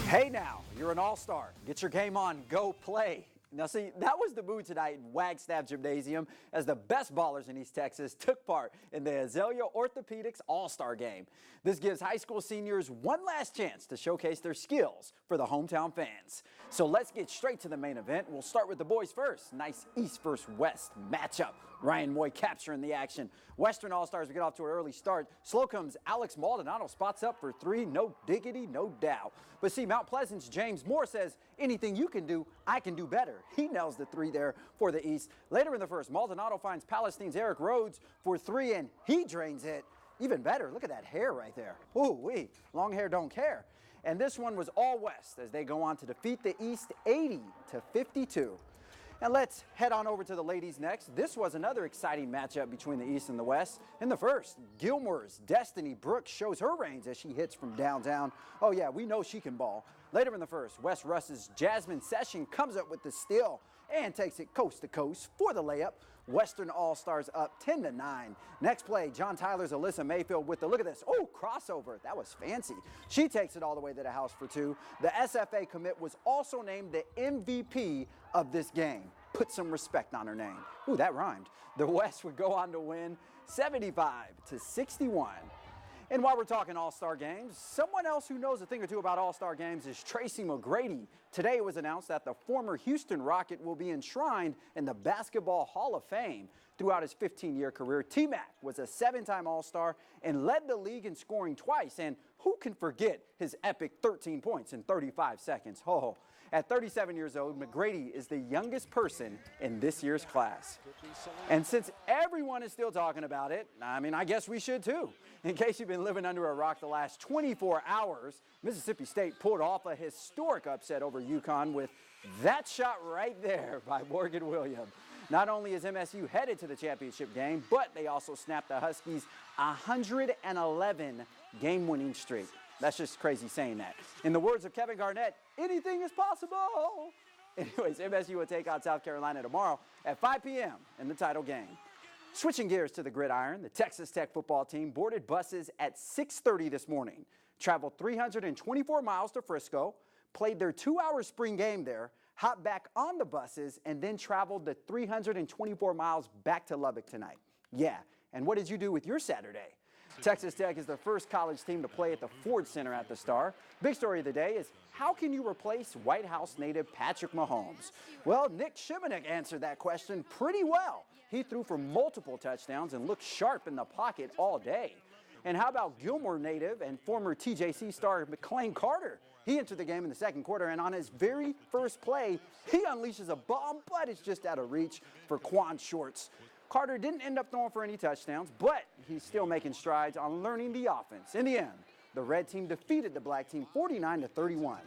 Hey now, you're an all-star. Get your game on, go play. Now see, that was the mood tonight in Wagstaff Gymnasium as the best ballers in East Texas took part in the Azalea Orthopedics All-Star Game. This gives high school seniors one last chance to showcase their skills for the hometown fans. So let's get straight to the main event. We'll start with the boys first. Nice East versus West matchup. Ryan Moy capturing the action. Western All-Stars will get off to an early start. Slow comes Alex Maldonado, spots up for three. No diggity, no doubt. But see, Mount Pleasant's James Moore says, anything you can do, I can do better. He nails the three there for the East. Later in the first, Maldonado finds Palestine's Eric Rhodes for three, and he drains it. Even better, look at that hair right there. Ooh-wee, long hair don't care. And this one was all West as they go on to defeat the East 80-52. And let's head on over to the ladies next. This was another exciting matchup between the East and the West. In the first, Gilmore's Destiny Brooks shows her range as she hits from downtown. Oh yeah, we know she can ball. Later in the first, West Russ's Jasmine Session comes up with the steal and takes it coast to coast for the layup. Western All-Stars up 10-9. Next play, John Tyler's Alyssa Mayfield with the, look at this, oh, crossover. That was fancy. She takes it all the way to the house for two. The SFA commit was also named the MVP of this game. Put some respect on her name. Ooh, that rhymed. The West would go on to win 75-61. And while we're talking All-Star games, someone else who knows a thing or two about All-Star games is Tracy McGrady. Today it was announced that the former Houston Rocket will be enshrined in the Basketball Hall of Fame. Throughout his 15-year career, T-Mac was a 7-time All-Star and led the league in scoring twice. And who can forget his epic 13 points in 35 seconds? Oh, at 37 years old, McGrady is the youngest person in this year's class. And since everyone is still talking about it, I mean, I guess we should too. In case you've been living under a rock the last 24 hours, Mississippi State pulled off a historic upset over UConn with that shot right there by Morgan Williams. Not only is MSU headed to the championship game, but they also snapped the Huskies' 111 game-winning streak. That's just crazy saying that. In the words of Kevin Garnett, anything is possible. Anyways, MSU will take on South Carolina tomorrow at 5 p.m. in the title game. Switching gears to the gridiron, the Texas Tech football team boarded buses at 6:30 this morning, traveled 324 miles to Frisco, played their 2-hour spring game there, hopped back on the buses, and then traveled the 324 miles back to Lubbock tonight. Yeah, and what did you do with your Saturday? Texas Tech is the first college team to play at the Ford Center at the Star. Big story of the day is, how can you replace White House native Patrick Mahomes? Well, Nick Shimonek answered that question pretty well. He threw for multiple touchdowns and looked sharp in the pocket all day. And how about Gilmore native and former TJC star McClain Carter? He entered the game in the second quarter, and on his very first play, he unleashes a bomb, but it's just out of reach for Quan Shorts. Carter didn't end up throwing for any touchdowns, but he's still making strides on learning the offense. In the end, the red team defeated the black team 49-31.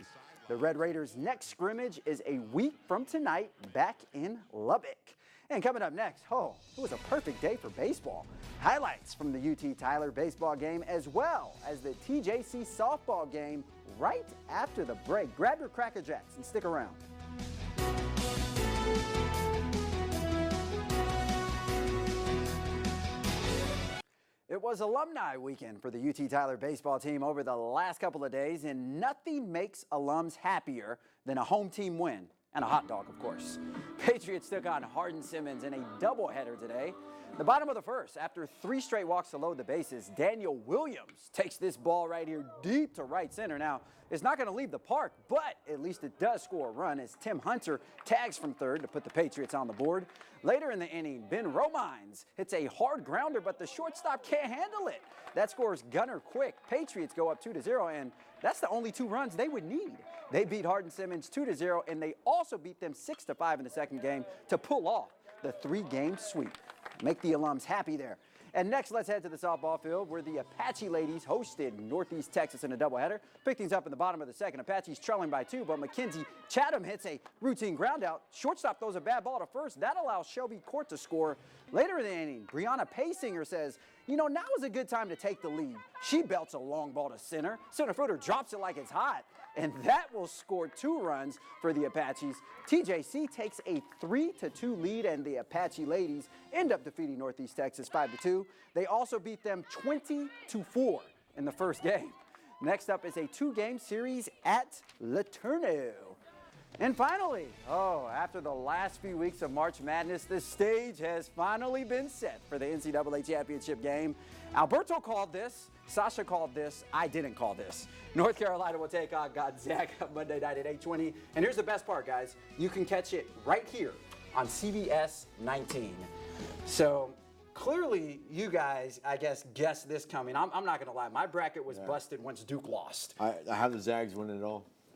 The Red Raiders' next scrimmage is a week from tonight back in Lubbock. And coming up next, oh, it was a perfect day for baseball. Highlights from the UT Tyler baseball game as well as the TJC softball game right after the break. Grab your Cracker Jacks and stick around. It was alumni weekend for the UT Tyler baseball team over the last couple of days, and nothing makes alums happier than a home team win. And a hot dog, of course. Patriots took on Hardin-Simmons in a doubleheader today. The bottom of the first, after 3 straight walks to load the bases, Daniel Williams takes this ball right here deep to right center. Now, it's not going to leave the park, but at least it does score a run as Tim Hunter tags from third to put the Patriots on the board. Later in the inning, Ben Romines hits a hard grounder, but the shortstop can't handle it. That scores Gunner Quick. Patriots go up 2-0, and that's the only 2 runs they would need. They beat Hardin-Simmons 2-0, and they also beat them 6-5 in the second game to pull off the 3-game sweep. Make the alums happy there. And next, let's head to the softball field where the Apache ladies hosted Northeast Texas in a doubleheader. Pick things up in the bottom of the second. Apache's trailing by 2, but Mackenzie Chatham hits a routine ground out. Shortstop throws a bad ball to first. That allows Shelby Court to score. Later in the inning, Brianna Paysinger says, you know, now is a good time to take the lead. She belts a long ball to center. Center fielder drops it like it's hot. And that will score 2 runs for the Apaches. TJC takes a 3-2 lead, and the Apache ladies end up defeating Northeast Texas 5-2. They also beat them 20-4 in the first game. Next up is a 2-game series at Letourneau. And finally, after the last few weeks of March Madness, the stage has finally been set for the NCAA championship game. Alberto called this, Sasha called this, I didn't call this. North Carolina will take on Gonzaga Monday night at 8:20. And here's the best part, guys. You can catch it right here on CBS 19. So clearly, you guys, I guess, guessed this coming. I'm not going to lie. My bracket was busted once Duke lost. I have the Zags winning it all.